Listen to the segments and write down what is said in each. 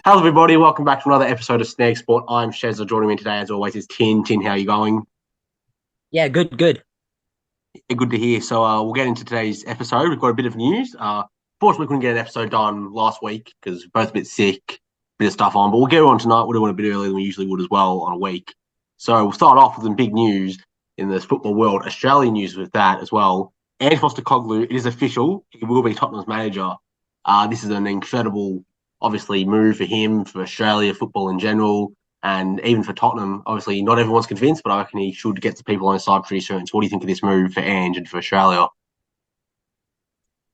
Hello, everybody. Welcome back to another episode of Snag Sport. I'm Shezza. Joining me today, as always, is Tin. Tin, how are you going? Yeah, good. Yeah, good to hear. So we'll get into today's episode. We've got a bit of news. Fortunately, we couldn't get an episode done last week because we're both a bit sick, bit of stuff on. But we'll get on tonight. We'll do it a bit earlier than we usually would as well on a week. So we'll start off with some big news in this football world. Australian news with that as well. Ange Postecoglou, it is official. He will be Tottenham's manager. This is an incredible, obviously, move for him, for Australia football in general. And even for Tottenham, obviously, not everyone's convinced, but I reckon he should get the people on his side pretty soon. So, what do you think of this move for Ange and for Australia?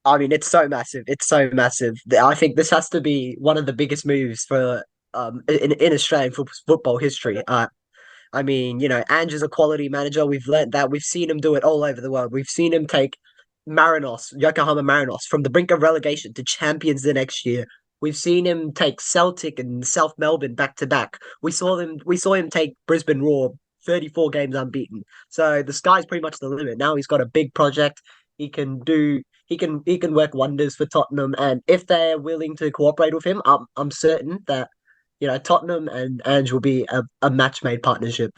I mean, it's so massive. It's so massive. I think this has to be one of the biggest moves for in Australian football history. I mean, Ange is a quality manager. We've learnt that. We've seen him do it all over the world. We've seen him take Yokohama Marinos, from the brink of relegation to champions the next year. We've seen him take Celtic and South Melbourne back to back. We saw him take Brisbane Roar 34 games unbeaten. So the sky's pretty much the limit. Now he's got a big project. He can work wonders for Tottenham, and if they're willing to cooperate with him, I'm certain that Tottenham and Ange will be a match made partnership.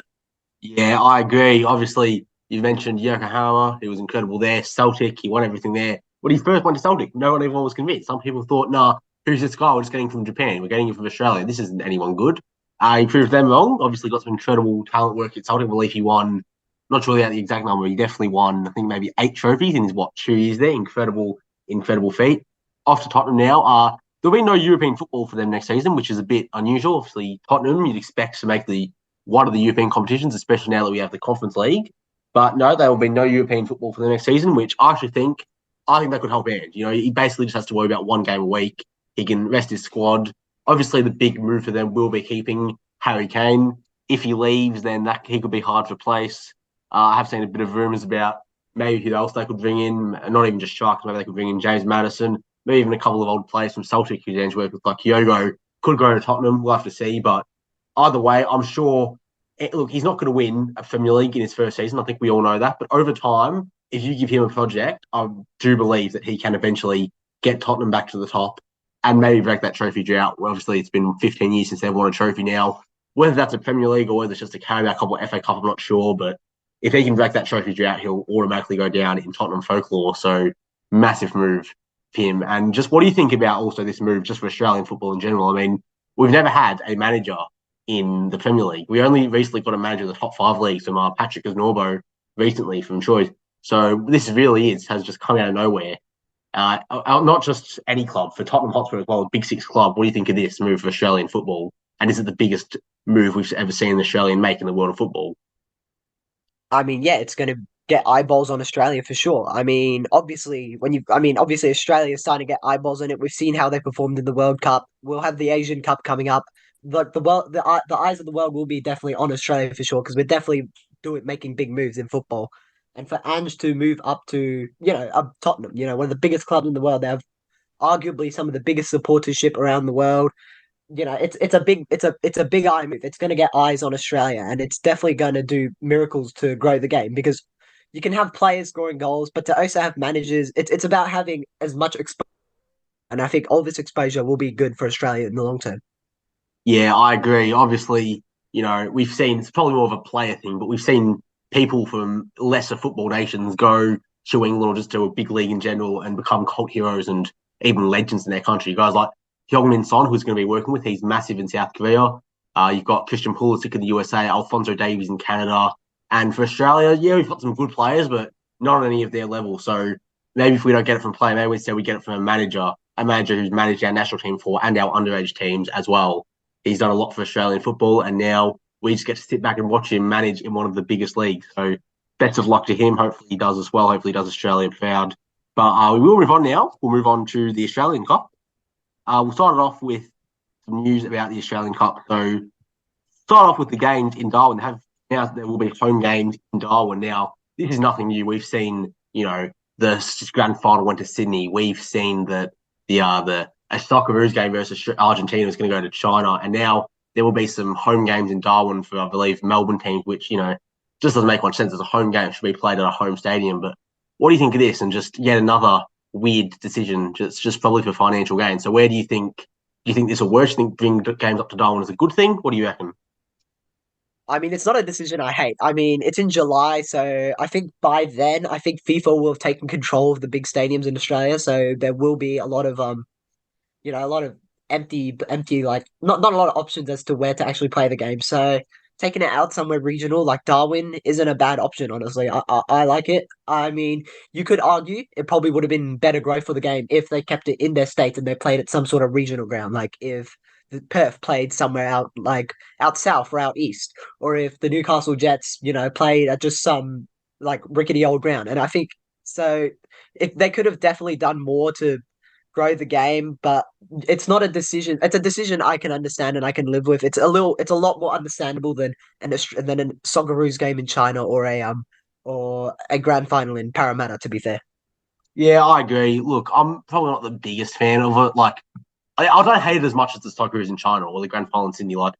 Yeah, I agree. Obviously, you mentioned Yokohama. He was incredible there. Celtic, he won everything there. When he first went to Celtic, no one everyone was convinced. Some people thought, nah, who's this guy? We're just getting from Japan. We're getting him from Australia. This isn't anyone good. He proved them wrong. Obviously, got some incredible talent work at Celtic. I believe he won, not sure the exact number. He definitely won, I think, maybe 8 trophies in his, 2 years there. Incredible feat. Off to Tottenham now. There'll be no European football for them next season, which is a bit unusual. Obviously, Tottenham, you'd expect to make the one of the European competitions, especially now that we have the Conference League. But no, there will be no European football for the next season, which I think that could help Ange. He basically just has to worry about one game a week. He can rest his squad. Obviously, the big move for them will be keeping Harry Kane. If he leaves, then that he could be hard to replace. I have seen a bit of rumours about maybe who else they could bring in, not even just Sharks, maybe they could bring in James Madison, maybe even a couple of old players from Celtic who's Ange worked with, like Kyogo, could go to Tottenham. We'll have to see. But either way, I'm sure. Look, he's not going to win a Premier League in his first season. I think we all know that. But over time, if you give him a project, I do believe that he can eventually get Tottenham back to the top and maybe break that trophy drought. Well, obviously, it's been 15 years since they've won a trophy now. Whether that's a Premier League or whether it's just a carry-out couple of FA Cup, I'm not sure. But if he can break that trophy drought, he'll automatically go down in Tottenham folklore. So massive move for him. And just what do you think about also this move just for Australian football in general? I mean, we've never had a manager in the Premier League. We only recently got a manager of the top 5 leagues from Patrick Norbo recently from Troyes. So this really has just come out of nowhere. Not just any club, for Tottenham Hotspur as well, a Big Six club. What do you think of this move for Australian football? And is it the biggest move we've ever seen an Australian make in the world of football? I mean, yeah, it's going to get eyeballs on Australia for sure. I mean, obviously Australia is starting to get eyeballs on it. We've seen how they performed in the World Cup. We'll have the Asian Cup coming up. But the eyes of the world will be definitely on Australia for sure, because we're definitely making big moves in football. And for Ange to move up to up Tottenham, one of the biggest clubs in the world, they have arguably some of the biggest supportership around the world. It's a big eye move. It's going to get eyes on Australia, and it's definitely going to do miracles to grow the game, because you can have players scoring goals, but to also have managers, it's about having as much exposure. And I think all this exposure will be good for Australia in the long term. Yeah, I agree. Obviously, we've seen it's probably more of a player thing, but we've seen people from lesser football nations go to England or just to a big league in general and become cult heroes and even legends in their country. Guys like Heung-min Son, who's going to be working with, he's massive in South Korea. You've got Christian Pulisic in the USA, Alfonso Davies in Canada. And for Australia, yeah, we've got some good players, but not on any of their level. So maybe if we don't get it from a player, maybe instead we get it from a manager who's managed our national team for and our underage teams as well. He's done a lot for Australian football, and now we just get to sit back and watch him manage in one of the biggest leagues. So best of luck to him. Hopefully he does as well. Hopefully he does Australia proud. But we will move on now. We'll move on to the Australian Cup. We'll start it off with some news about the Australian Cup. So start off with the games in Darwin. Now there will be home games in Darwin. Now this is nothing new. We've seen, the grand final went to Sydney. We've seen that the a Socceroos game versus Argentina is going to go to China, and now there will be some home games in Darwin for, I believe, Melbourne teams, which just doesn't make much sense as a home game. It should be played at a home stadium. But what do you think of this? And just yet another weird decision, just probably for financial gain. So where do you think Do you think this will work? Do you think bringing games up to Darwin is a good thing? What do you reckon? I mean, it's not a decision I hate. I mean, it's in July, so I think by then, I think FIFA will have taken control of the big stadiums in Australia. So there will be a lot of a lot of empty like not a lot of options as to where to actually play the game. So taking it out somewhere regional like Darwin isn't a bad option, honestly. I like it. I mean, you could argue it probably would have been better growth for the game if they kept it in their state and they played at some sort of regional ground. Like if the Perth played somewhere out like out south or out east, or if the Newcastle Jets, played at just some like rickety old ground. And I think so if they could have definitely done more to grow the game, but it's not a decision. It's a decision I can understand and I can live with. It's a lot more understandable than a Socceroos game in China or a grand final in Parramatta. To be fair, Yeah, I agree. Look, I'm probably not the biggest fan of it. Like, I don't hate it as much as the Socceroos in China or the Grand Final in Sydney. Like,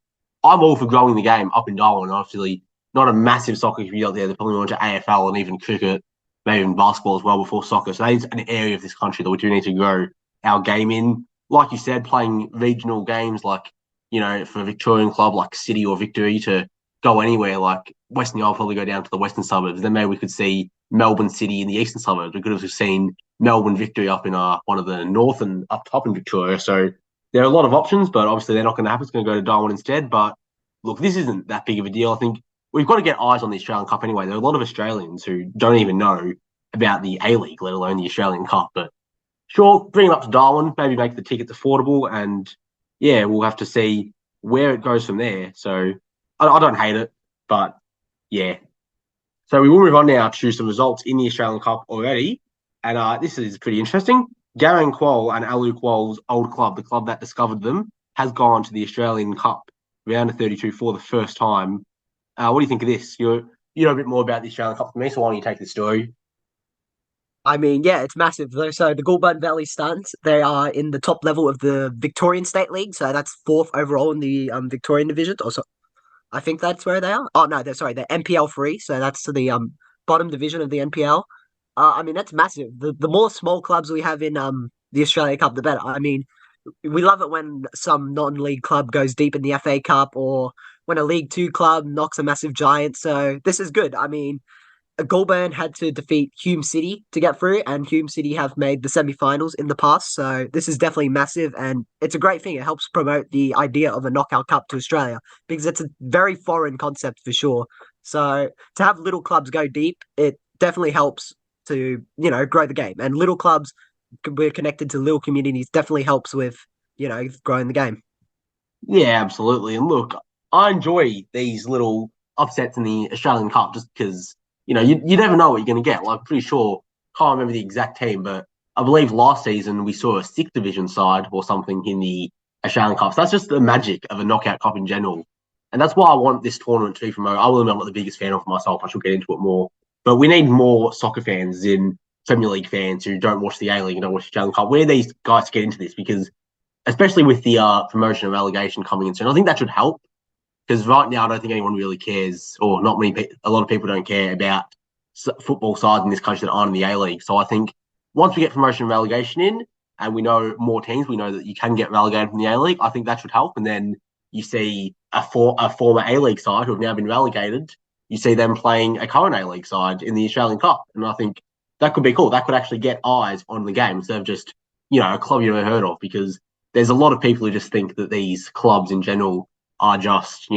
I'm all for growing the game up in Darwin. Obviously, not a massive soccer community out there. They're probably more into AFL and even cricket, maybe even basketball as well before soccer. So that is an area of this country that we do need to grow our game in. Like you said, playing regional games like, for a Victorian club like City or Victory to go anywhere, like Western, I'll probably go down to the western suburbs. Then maybe we could see Melbourne City in the eastern suburbs. We could have seen Melbourne Victory up in one of the north and up top in Victoria. So there are a lot of options, but obviously they're not going to happen. It's going to go to Darwin instead. But look, this isn't that big of a deal. I think we've got to get eyes on the Australian Cup anyway. There are a lot of Australians who don't even know about the A League, let alone the Australian Cup. But sure, bring it up to Darwin, maybe make the tickets affordable, and yeah, we'll have to see where it goes from there. So I don't hate it, but yeah. So we will move on now to some results in the Australian Cup already, and this is pretty interesting. Garang Kuol and Alu Kuol's old club, the club that discovered them, has gone to the Australian Cup round of 32 for the first time. What do you think of this? You know a bit more about the Australian Cup than me, so why don't you take the story? I mean, yeah, it's massive. So the Goulburn Valley Suns, they are in the top level of the Victorian State League, so that's fourth overall in the Victorian division. Also, I think that's where they are. Oh no, they're NPL three, so that's to the bottom division of the NPL. I mean, that's massive. The more small clubs we have in the Australia Cup, the better. I mean, we love it when some non-league club goes deep in the FA Cup or when a League Two club knocks a massive giant. So this is good. I mean, Goulburn had to defeat Hume City to get through, and Hume City have made the semi-finals in the past. So this is definitely massive, and it's a great thing. It helps promote the idea of a knockout cup to Australia because it's a very foreign concept for sure. So to have little clubs go deep, it definitely helps to grow the game. And little clubs, we're connected to little communities, definitely helps with growing the game. Yeah, absolutely. And look, I enjoy these little upsets in the Australian Cup just because, you never know what you're going to get. Like, I'm pretty sure, can't remember the exact team, but I believe last season we saw a sixth division side or something in the Australian Cup. So that's just the magic of a knockout cup in general. And that's why I want this tournament to be promoted. I will admit I'm not the biggest fan of myself. I should get into it more. But we need more soccer fans in Premier League fans who don't watch the A League and don't watch the Australian Cup. Where are these guys to get into this? Because especially with the promotion of relegation coming in soon. I think that should help because right now I don't think anyone really cares, or not many. A lot of people don't care about football sides in this country that aren't in the A League. So I think once we get promotion and relegation in, and we know more teams, we know that you can get relegated from the A League. I think that should help, and then you see a former A League side who have now been relegated. You see them playing a current A League side in the Australian Cup, and I think that could be cool. That could actually get eyes on the game instead of just a club you've never heard of because there's a lot of people who just think that these clubs in general are just,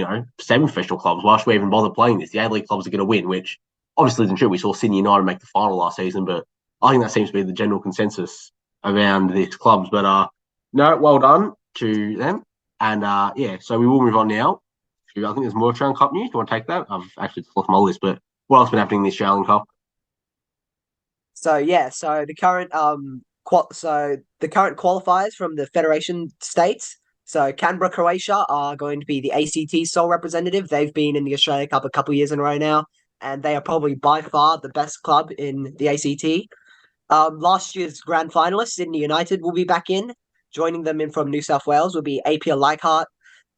semi-professional clubs. Why should we even bother playing this? The A-League clubs are going to win, which obviously isn't true. We saw Sydney United make the final last season, but I think that seems to be the general consensus around these clubs. But no, well done to them. And yeah, so we will move on now. I think there's more Australian Cup news. Do you want to take that? I've actually lost my list, but what else has been happening in the Australian Cup? So yeah, so the current qualifiers from the Federation states. So Canberra, Croatia are going to be the ACT sole representative. They've been in the Australia Cup a couple of years in a row now, and they are probably by far the best club in the ACT. Last year's grand finalists, Sydney United, will be back in. Joining them in from New South Wales will be APL Leichhardt,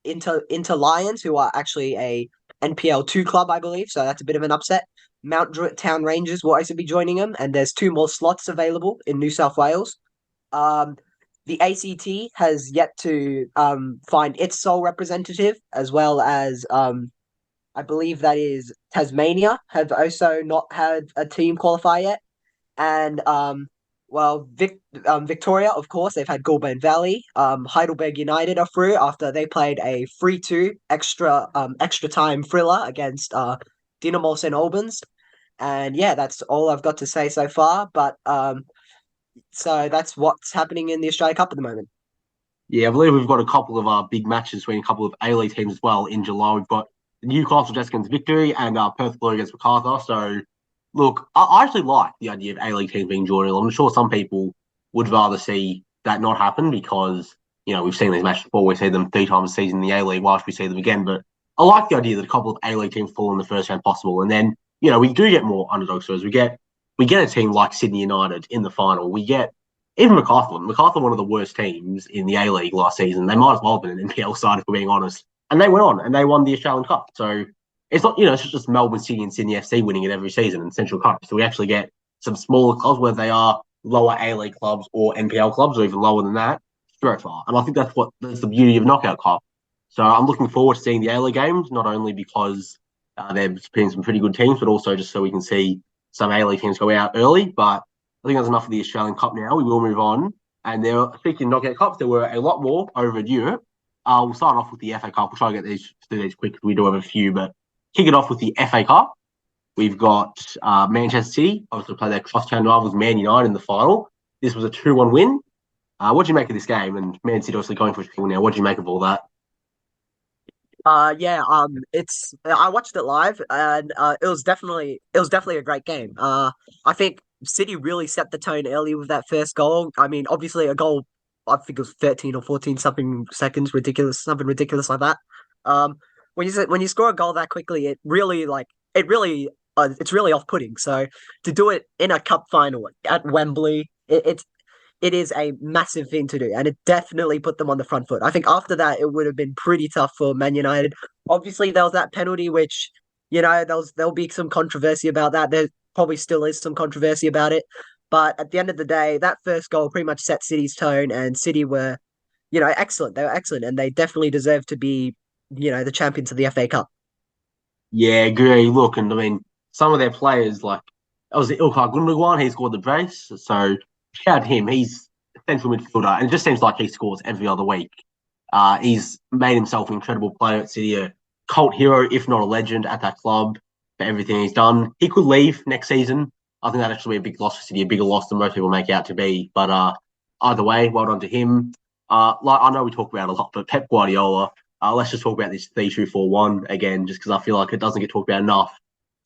Inter Lions, who are actually a NPL two club, I believe. So that's a bit of an upset. Mount Druitt Town Rangers will also be joining them, and there's two more slots available in New South Wales. Um, the ACT has yet to find its sole representative, as well as I believe that is Tasmania have also not had a team qualify yet. And Victoria, of course, they've had Goulburn Valley. Heidelberg United are through after they played a 3-2 extra time thriller against Dynamo St Albans. And yeah, that's all I've got to say so far. But so that's what's happening in the Australia Cup at the moment. Yeah, I believe we've got a couple of big matches between a couple of A-League teams as well in July. We've got Newcastle Jets against Victory and Perth Glory against Macarthur. So, look, I actually like the idea of A-League teams being joined. I'm sure some people would rather see that not happen because, we've seen these matches before. We see them 3 times a season in the A-League. Why should we see them again? But I like the idea that a couple of A-League teams fall in the first round possible. And then, we do get more underdog stories. We get a team like Sydney United in the final. We get even Macarthur. Macarthur, one of the worst teams in the A League last season. They might as well have been an NPL side if we're being honest. And they went on and they won the Australian Cup. So it's not, it's just Melbourne City and Sydney FC winning it every season in Central Coast. So we actually get some smaller clubs, whether they are lower A League clubs or NPL clubs or even lower than that, straight far. And I think that's the beauty of Knockout Cup. So I'm looking forward to seeing the A League games, not only because there's been some pretty good teams, but also just so we can see some A League teams go out early. But I think that's enough of the Australian Cup now. We will move on. And speaking of knockout cups, there were a lot more over in Europe. We'll start off with the FA Cup. We'll try to get through these quick because we do have a few. But kick it off with the FA Cup. We've got Manchester City, obviously play their cross-town rivals Man United in the final. This was a 2-1 win. What do you make of this game? And Man City obviously going for a triple now. What do you make of all that? It's I watched it live and it was definitely a great game. I think City really set the tone early with that first goal. I mean, obviously a goal, I think it was 13 or 14 something seconds, something ridiculous like that. Um, when you score a goal that quickly, it's really off-putting. So to do it in a cup final at Wembley, it is a massive thing to do, and it definitely put them on the front foot. I think after that, it would have been pretty tough for Man United. Obviously, there was that penalty, which there'll be some controversy about that. There probably still is some controversy about it, but at the end of the day, that first goal pretty much set City's tone, and City were, excellent. They were excellent, and they definitely deserve to be, the champions of the FA Cup. Yeah, agree. Look, and I mean, some of their players, like, that was the Ilkay Gundogan, he scored the brace. So shout out to him. He's a central midfielder, and it just seems like he scores every other week. He's made himself an incredible player at City, a cult hero, if not a legend, at that club for everything he's done. He could leave next season. I think that'd actually be a big loss for City, a bigger loss than most people make out to be. But either way, well done to him. Like I know we talk about it a lot, but Pep Guardiola, let's just talk about this 3-2-4-1 again, just because I feel like it doesn't get talked about enough.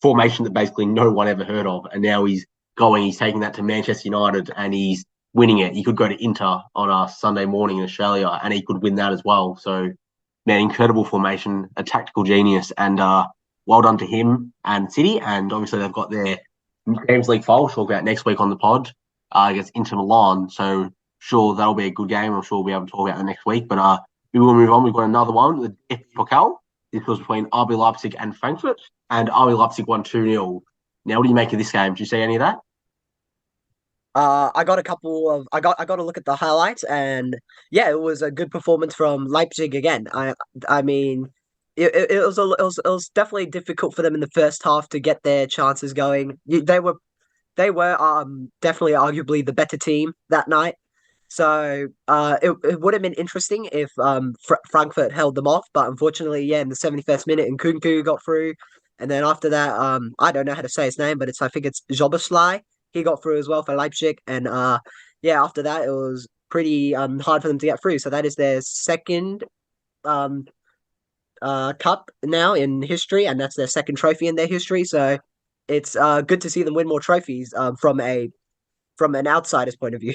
Formation that basically no one ever heard of, and now he's taking that to Manchester United, and he's winning it. He could go to Inter on a Sunday morning in Australia, and he could win that as well. So, man, incredible formation, a tactical genius, and well done to him and City. And obviously, they've got their Champions League final. We'll talk about next week on the pod against Inter Milan. So, sure, that'll be a good game. I'm sure we'll be able to talk about it next week. But we will move on. We've got another one, the DFB Pokal. This was between RB Leipzig and Frankfurt, and RB Leipzig won 2-0. Now, what do you make of this game? Did you see any of that? I got to look at the highlights, and yeah, it was a good performance from Leipzig again. I mean, it was definitely difficult for them in the first half to get their chances going. They were definitely arguably the better team that night. So it would have been interesting if Frankfurt held them off, but unfortunately, yeah, in the 71st minute, and Kunku got through, and then after that, I don't know how to say his name, but I think it's Joboslai. He got through as well for Leipzig, and yeah, after that, it was pretty hard for them to get through. So that is their second um cup now in history, and that's their second trophy in their history. So it's good to see them win more trophies from an outsider's point of view.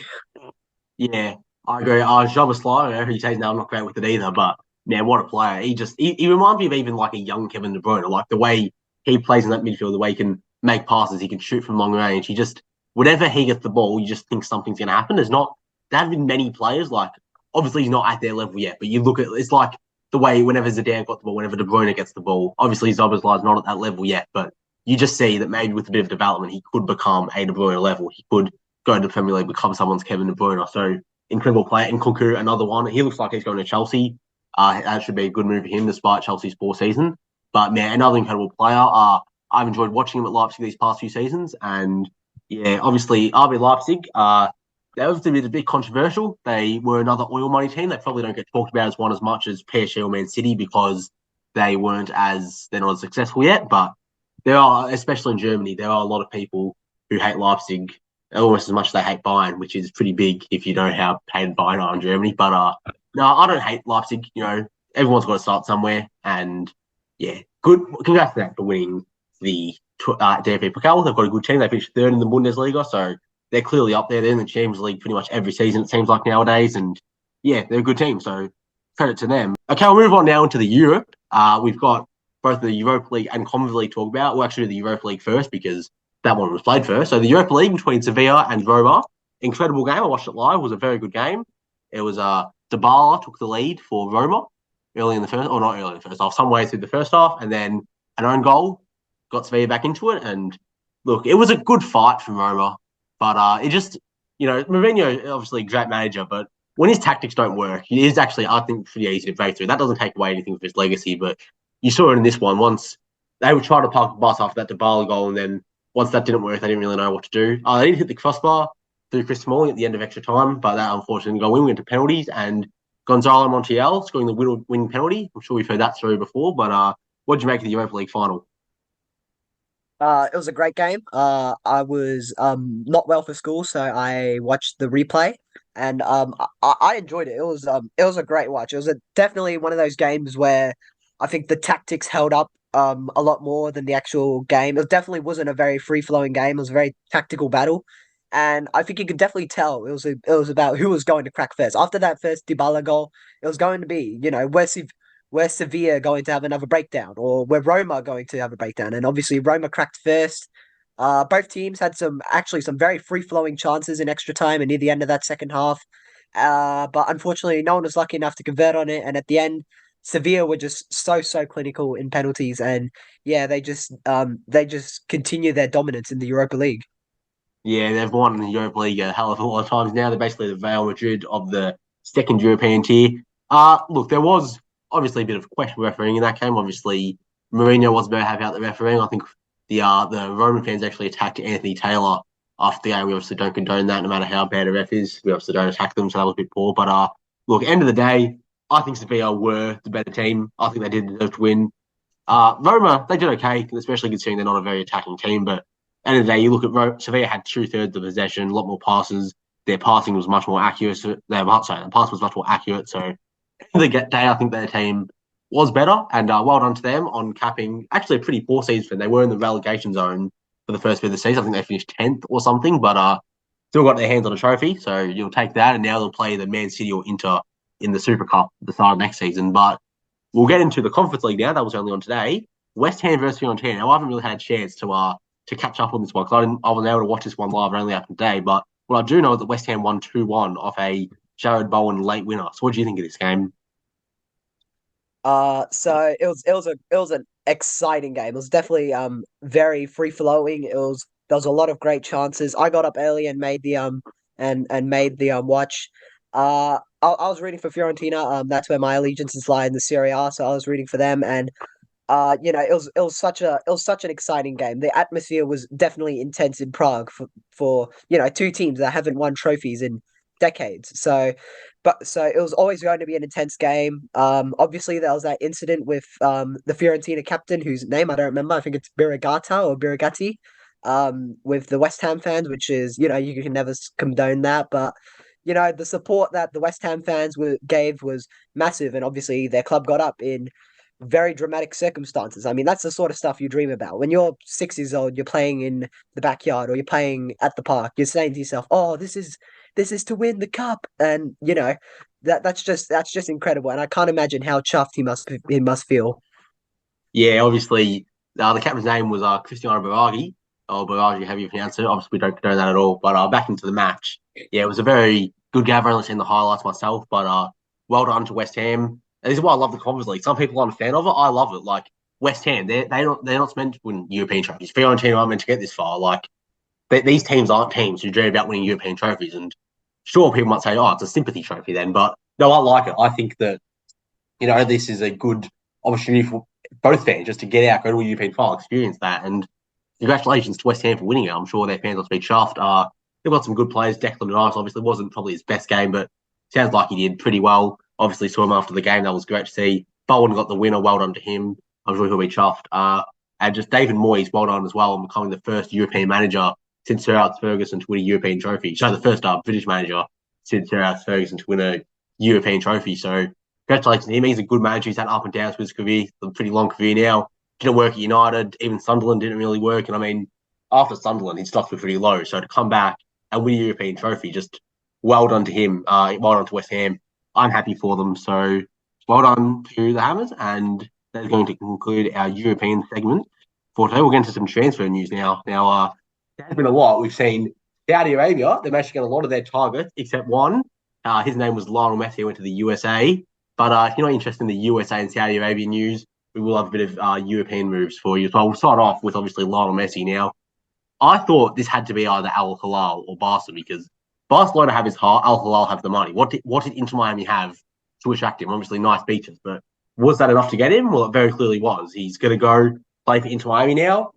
Yeah, I agree. Joboslai, who you say now, I'm not great with it either, but man, what a player. He reminds me of even like a young Kevin De Bruyne, like the way he plays in that midfield, the way he can make passes, he can shoot from long range. Whenever he gets the ball, you just think something's going to happen. There haven't been many players, like, obviously he's not at their level yet, but you look at, it's like the way whenever Zidane got the ball, whenever De Bruyne gets the ball, obviously Zoboslai's not at that level yet, but you just see that maybe with a bit of development, he could become a De Bruyne level. He could go to the Premier League, become someone's Kevin De Bruyne. So incredible player. And Kunku, another one. He looks like he's going to Chelsea. That should be a good move for him, despite Chelsea's poor season. But man, another incredible player. I've enjoyed watching him at Leipzig these past few seasons, and yeah, obviously RB Leipzig. That was a bit controversial. They were another oil money team. They probably don't get talked about as one as much as PSG or Man City because they're not as successful yet. But there are, especially in Germany, there are a lot of people who hate Leipzig almost as much as they hate Bayern, which is pretty big if you know how hated Bayern are in Germany. But no, I don't hate Leipzig. You know, everyone's got to start somewhere, and yeah, good. Congrats to them for winning the DFB Pokal. They've got a good team. They finished third in the Bundesliga, so they're clearly up there. They're in the Champions League pretty much every season, it seems like nowadays. And yeah, they're a good team. So credit to them. Okay, we'll move on now into the Europe. We've got both the Europa League and Conference League to talk about. We'll actually do the Europa League first because that one was played first. So the Europa League between Sevilla and Roma. Incredible game. I watched it live. It was a very good game. It was Dybala took the lead for Roma early in the first, or not early in the first half, some way through the first half, and then an own goal got Sevilla back into it. And look, it was a good fight from Roma, but it just, Mourinho, obviously a great manager, but when his tactics don't work, he is actually, I think, pretty easy to break through. That doesn't take away anything from his legacy, but you saw it in this one. Once they would try to park the bus after that Dybala goal, and then once that didn't work, they didn't really know what to do. They did hit the crossbar through Chris Smalling at the end of extra time, but that unfortunately didn't go in. We went to penalties, and Gonzalo Montiel scoring the winning penalty. I'm sure we've heard that story before, but what did you make of the Europa League final? It was a great game. I was not well for school, so I watched the replay, and I enjoyed it. It was a great watch. It was definitely one of those games where I think the tactics held up a lot more than the actual game. It definitely wasn't a very free flowing game. It was a very tactical battle, and I think you could definitely tell it was about who was going to crack first. After that first Dybala goal, it was going to be where's Sevilla going to have another breakdown, or where Roma going to have a breakdown? And obviously, Roma cracked first. Both teams had some very free flowing chances in extra time and near the end of that second half. But unfortunately, no one was lucky enough to convert on it. And at the end, Sevilla were just so clinical in penalties, and yeah, they just continue their dominance in the Europa League. Yeah, they've won the Europa League a hell of a lot of times now. They're basically the Real Madrid of the second European tier. Look, there was obviously a bit of question refereeing in that game. Obviously, Mourinho wasn't very happy about the refereeing. I think the Roman fans actually attacked Anthony Taylor after the game. We obviously don't condone that, no matter how bad a ref is. We obviously don't attack them, so that was a bit poor. But look, end of the day, I think Sevilla were the better team. I think they did deserve to win. Roma, they did okay, especially considering they're not a very attacking team. But end of the day, you look at Sevilla had 2/3 of possession, a lot more passes. Their passing was much more accurate. The pass was much more accurate. So end of the day, I think their team was better, and well done to them on capping actually a pretty poor season. They were in the relegation zone for the first bit of the season. I think they finished 10th or something, but still got their hands on a trophy. So you'll take that, and now they'll play the Man City or Inter in the Super Cup at the start of next season. But we'll get into the Conference League now. That was only on today. West Ham versus Fiorentina. Now I haven't really had a chance to catch up on this one because I wasn't able to watch this one live. It only happened today. But what I do know is that West Ham won 2-1 off a Jared Bowen late winner. So what do you think of this game? So it was an exciting game. It was definitely very free flowing. There was a lot of great chances. I got up early and made the made the watch. I was rooting for Fiorentina. That's where my allegiances lie in the Serie A. So I was rooting for them, and it was such an exciting game. The atmosphere was definitely intense in Prague for two teams that haven't won trophies in decades. So it was always going to be an intense game. Obviously there was that incident with the Fiorentina captain whose name I don't remember. I think it's Biragata or Biragati. With the West Ham fans, which is you can never condone that, but the support that the West Ham fans gave was massive, and obviously their club got up in very dramatic circumstances. I mean, that's the sort of stuff you dream about. When you're 6 years old, you're playing in the backyard or you're playing at the park, you're saying to yourself, "Oh, this is to win the cup." And that's just incredible. And I can't imagine how chuffed he must feel. Yeah, obviously the captain's name was Cristiano Baraghi, or Baraghi, however you pronounce it. Obviously, we don't know that at all. But back into the match, yeah, it was a very good game. I've only seen the highlights myself, but well done to West Ham. And this is why I love the Conference League. Some people aren't a fan of it. I love it. Like West Ham, they're not meant to win European trophies. Fiorentina aren't meant to get this far. Like these teams aren't teams who dream about winning European trophies. And Sure, people might say, "Oh, it's a sympathy trophy," then, but no, I like it. I think that this is a good opportunity for both fans just to get out, go to a European final, experience that, and congratulations to West Ham for winning it. I'm sure their fans will be chuffed. They've got some good players. Declan Rice obviously wasn't probably his best game, but sounds like he did pretty well. Obviously saw him after the game. That was great to see. Bowen got the winner. Well done to him. I'm sure he'll be chuffed. And just David Moyes, well done as well on becoming the first European manager since Sir Alex Ferguson to win a European trophy. So the first British manager since Sir Alex Ferguson to win a European trophy. So congratulations to him. He's a good manager. He's had up and downs with his career, a pretty long career now. Didn't work at United. Even Sunderland didn't really work. And I mean, after Sunderland, his stocks were pretty low. So to come back and win a European trophy, just well done to him. Well done to West Ham. I'm happy for them. So well done to the Hammers. And that's going to conclude our European segment for today. We'll get into some transfer news now. Now, there's been a lot. We've seen Saudi Arabia. They've managed to get a lot of their targets, except one. His name was Lionel Messi. He went to the USA. But if you're not interested in the USA and Saudi Arabia news, we will have a bit of European moves for you. So we'll start off with obviously Lionel Messi. Now, I thought this had to be either Al Hilal or Barca because Barcelona have his heart, Al Hilal have the money. What did Inter Miami have to attract him? Obviously, nice beaches, but was that enough to get him? Well, it very clearly was. He's going to go play for Inter Miami now,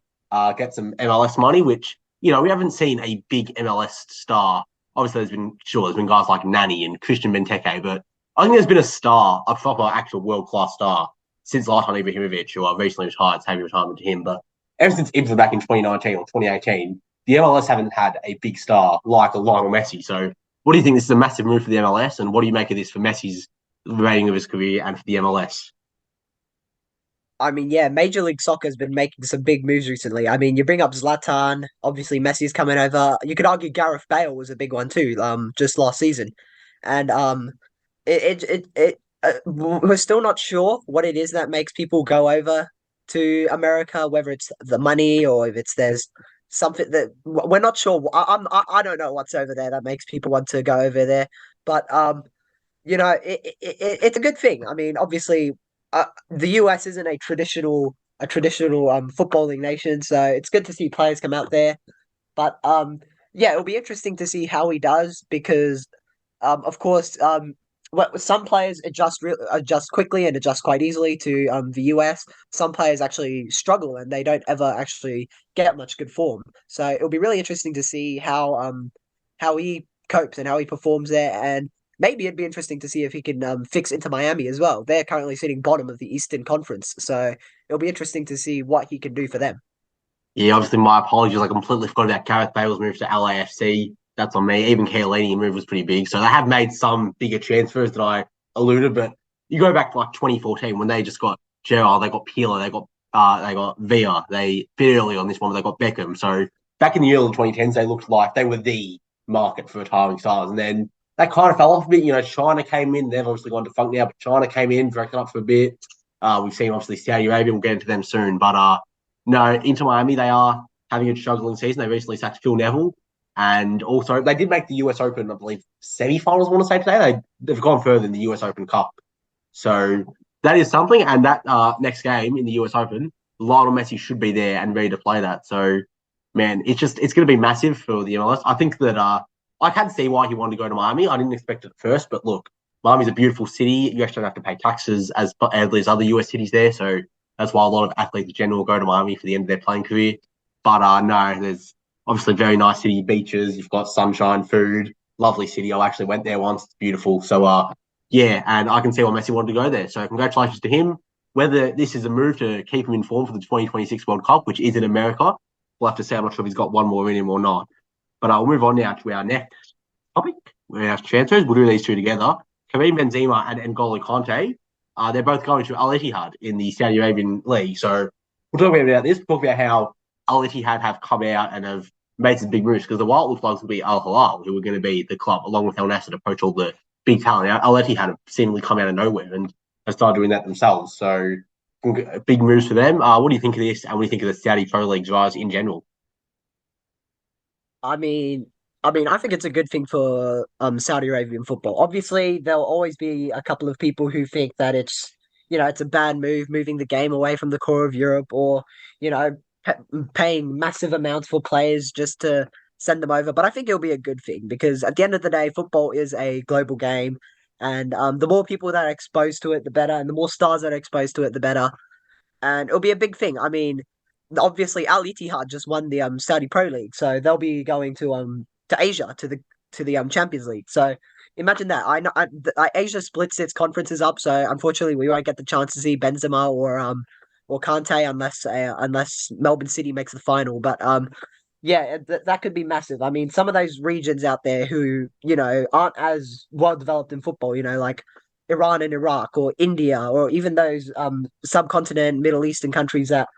get some MLS money, which we haven't seen a big MLS star. Obviously, there's been guys like Nani and Christian Benteke, but I think there's been a star, a proper actual world class star since Zlatan Ibrahimovic, who recently retired. Happy retirement to him, but ever since Ibs back in 2019 or 2018, the MLS haven't had a big star like a Lionel Messi. So, what do you think? This is a massive move for the MLS, and what do you make of this for Messi's rating of his career and for the MLS? I mean, yeah, Major League Soccer has been making some big moves recently. I mean, you bring up Zlatan, obviously Messi's coming over. You could argue Gareth Bale was a big one too, just last season. And we're still not sure what it is that makes people go over to America, whether it's the money or if it's there's something that we're not sure. I don't know what's over there that makes people want to go over there. But it's a good thing. I mean, obviously, the US isn't a traditional footballing nation, so it's good to see players come out there. But yeah, it'll be interesting to see how he does because of course some players adjust quickly and adjust quite easily to the US. Some players actually struggle and they don't ever actually get much good form. So it'll be really interesting to see how he copes and how he performs there. And maybe it'd be interesting to see if he can fix into Miami as well. They're currently sitting bottom of the Eastern Conference, so it'll be interesting to see what he can do for them. Yeah, obviously, my apologies. I completely forgot about Gareth Bale's move to LAFC. That's on me. Even Chiellini's move was pretty big. So they have made some bigger transfers that I alluded, but you go back to like 2014 when they just got Gerrard, they got Pirlo, they got Villa. They bit early on this one, but they got Beckham. So back in the early 2010s, they looked like they were the market for retiring stars, and then that kind of fell off a bit. China came in. They've obviously gone defunct now, but China came in, dragged it up for a bit. We've seen obviously Saudi Arabia. We'll get into them soon, but no, Inter Miami, they are having a struggling season. They recently sacked Phil Neville. And also, they did make the US Open, I believe, semi-finals, I want to say today. They've gone further in the US Open Cup. So that is something. And that next game in the US Open, Lionel Messi should be there and ready to play that. So, man, it's going to be massive for the MLS. I think that I can see why he wanted to go to Miami. I didn't expect it at first, but look, Miami's a beautiful city. You actually don't have to pay taxes as there's other US cities there. So that's why a lot of athletes in general go to Miami for the end of their playing career. But no, there's obviously very nice city, beaches. You've got sunshine, food, lovely city. I actually went there once. It's beautiful. So yeah, and I can see why Messi wanted to go there. So congratulations to him. Whether this is a move to keep him informed for the 2026 World Cup, which is in America, we'll have to see. I'm not sure if he's got one more in him or not. But I'll move on now to our next topic. We have transfers. We'll do these two together. Karim Benzema and N'Golo Conte. They're both going to Al Ittihad in the Saudi Arabian League. So we'll talk about this. We'll talk about how Al Ittihad have come out and have made some big moves because the while it looks like it's going to be Al Hilal who are going to be the club along with Al Nassr to poach all the big talent. Now, Al Ittihad have seemingly come out of nowhere and have started doing that themselves. So big moves for them. What do you think of this? And what do you think of the Saudi Pro League's rise in general? I mean, I think it's a good thing for Saudi Arabian football. Obviously, there'll always be a couple of people who think that it's a bad move moving the game away from the core of Europe or you know paying massive amounts for players just to send them over. But I think it'll be a good thing because at the end of the day, football is a global game, and the more people that are exposed to it, the better, and the more stars that are exposed to it, the better. And it'll be a big thing. I mean, obviously Al Ittihad just won the Saudi Pro League, so they'll be going to Asia to the Champions League. So imagine that. I know Asia splits its conferences up, so unfortunately we won't get the chance to see Benzema or Kante unless Melbourne City makes the final. But yeah, that could be massive. I mean, some of those regions out there who, aren't as well developed in football, like Iran and Iraq or India or even those subcontinent Middle Eastern countries that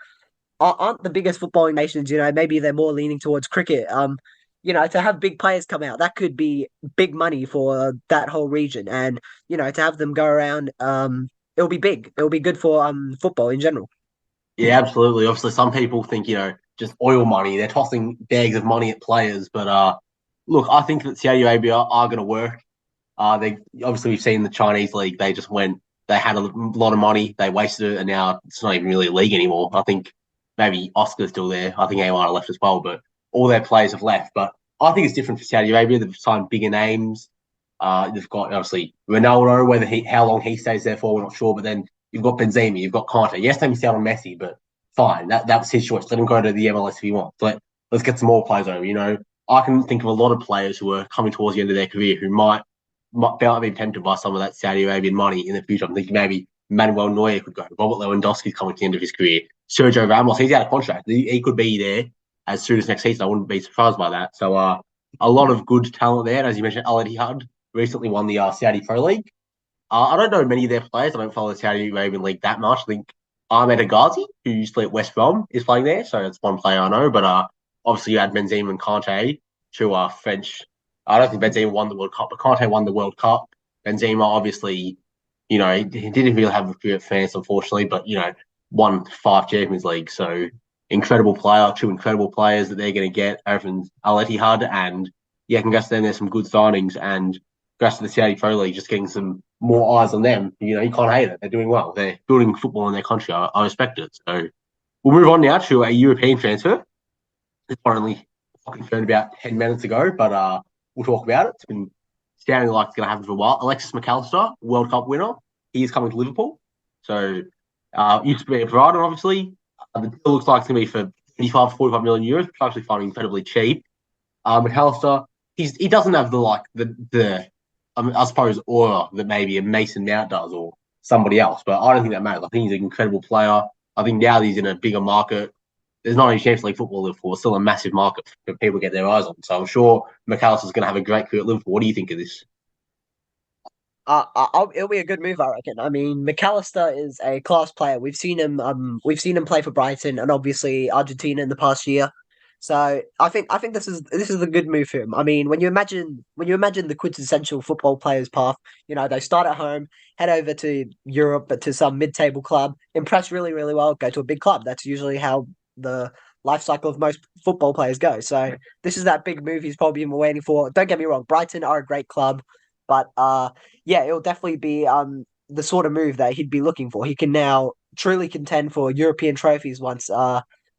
aren't the biggest footballing nations, maybe they're more leaning towards cricket. To have big players come out, that could be big money for that whole region. And, to have them go around, it'll be big. It'll be good for football in general. Yeah, absolutely. Obviously, some people think, just oil money. They're tossing bags of money at players. But look, I think that Saudi Arabia are going to work. They obviously we've seen the Chinese league. They just went. They had a lot of money. They wasted it, and now it's not even really a league anymore. I think maybe Oscar's still there. I think A1 left as well, but all their players have left. But I think it's different for Saudi Arabia. They've signed bigger names. They've got obviously Ronaldo. How long he stays there for, we're not sure. But then you've got Benzema. You've got Kante. Yes, they missed out on Messi, but fine. That was his choice. Let him go to the MLS if he wants. Let's get some more players over. I can think of a lot of players who are coming towards the end of their career who might be tempted by some of that Saudi Arabian money in the future. I'm thinking maybe Manuel Neuer could go. Robert Lewandowski's coming to the end of his career. Sergio Ramos, he's out of contract. He could be there as soon as next season. I wouldn't be surprised by that. So a lot of good talent there. And as you mentioned, Al Ittihad recently won the Saudi Pro League. I don't know many of their players. I don't follow the Saudi Arabian League that much. I think Ahmed Agazi, who used to play at West Brom, is playing there. So that's one player I know. But obviously you had Benzema and Kante, two French. I don't think Benzema won the World Cup, but Kante won the World Cup. Benzema, obviously, he didn't really have a few fans, unfortunately, but, won 5 Champions League. So incredible player, 2 incredible players that they're going to get over from Al Ittihad. And, yeah, congrats to them. There's some good signings. And congrats to the Saudi Pro League, just getting some more eyes on them. You can't hate it. They're doing well. They're building football in their country. I respect it. So we'll move on now to a European transfer. It's only confirmed about 10 minutes ago, but we'll talk about it. It's been sounding like it's going to happen for a while. Alexis McAllister, World Cup winner, he is coming to Liverpool. So used to be a Brighton, obviously. The deal looks like it's going to be for 35 to 45 million euros, which I actually find incredibly cheap. McAllister, he doesn't have I suppose, aura that maybe a Mason Mount does or somebody else, but I don't think that matters. I think he's an incredible player. I think now that he's in a bigger market, there's not only Champions League football Liverpool, it's still a massive market for people to get their eyes on. So I'm sure McAllister's going to have a great career at Liverpool. What do you think of this? It'll be a good move, I reckon. I mean, McAllister is a class player. We've seen him play for Brighton and obviously Argentina in the past year. So I think this is a good move for him. I mean, when you imagine the quintessential football player's path, they start at home, head over to Europe, but to some mid-table club, impress really, really well, go to a big club. That's usually how the life cycle of most football players go. So this is that big move he's probably been waiting for. Don't get me wrong, Brighton are a great club, but yeah, it'll definitely be the sort of move that he'd be looking for. He can now truly contend for European trophies once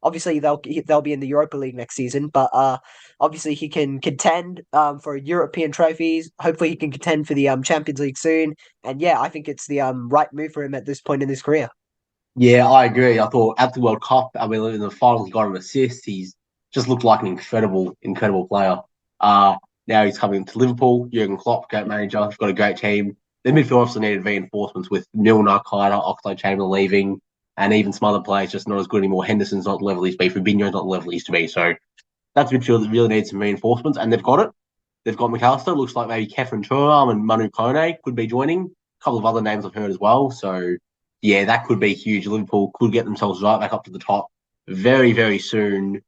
obviously they'll be in the Europa League next season, but obviously he can contend for European trophies. Hopefully he can contend for the Champions League soon. And yeah, I think it's the right move for him at this point in his career. Yeah, I agree. I thought at the World Cup, I mean, in the final, he got an assist. He's just looked like an incredible player. Uh, Now he's coming to Liverpool. Jurgen Klopp, great manager. He's got a great team. The midfield also needed reinforcements with Milner, Kiner, Oxlade-Chamberlain leaving, and even some other players just not as good anymore. Henderson's not the level he used to be. Fabinho's not the level he used to be. So that's a midfield that really needs some reinforcements, and they've got it. They've got McAllister. Looks like maybe Kefren Turam and Manu Kone could be joining. A couple of other names I've heard as well. So yeah, that could be huge. Liverpool could get themselves right back up to the top very, very soon.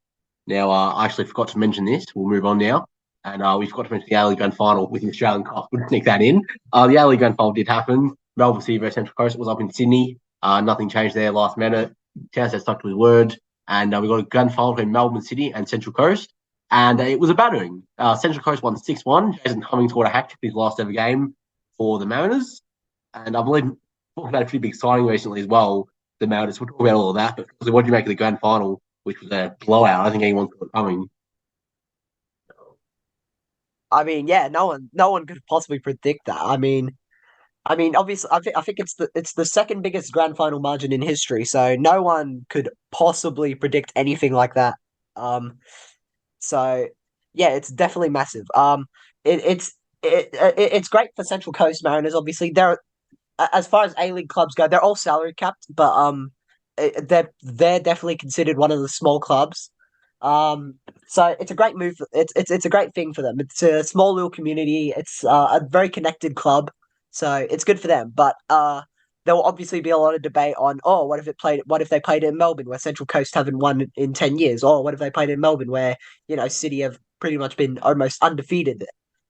Now, I actually forgot to mention this. We'll move on now. And we forgot to mention the A-League Grand Final with the Australian Cup. We'll sneak that in. The A-League Grand Final did happen. Melbourne City versus Central Coast. It was up in Sydney. Nothing changed there last minute. Townsend stuck to his word. And we got a grand final between Melbourne City and Central Coast. And it was a battering. Central Coast won 6-1. Jason Cummings scored a hat-trick his last ever game for the Mariners. And I believe talking about a pretty big signing recently as well. The Mariners, we'll talk about all of that. But what do you make of the grand final, which was a blowout? I don't think anyone saw it coming. I mean, yeah, no one could possibly predict that. I mean, obviously, I think it's the second biggest grand final margin in history, so no one could possibly predict anything like that. Um, so yeah, it's definitely massive. It, it's it's great for Central Coast Mariners. Obviously, as far as A League clubs go, they're all salary capped, but they're definitely considered one of the small clubs. So it's a great move. It's a great thing for them. It's a small little community. It's a very connected club, so it's good for them. But there will obviously be a lot of debate on, oh, what if they played in Melbourne where Central Coast haven't won in 10 years, or what if they played in Melbourne where City have pretty much been almost undefeated.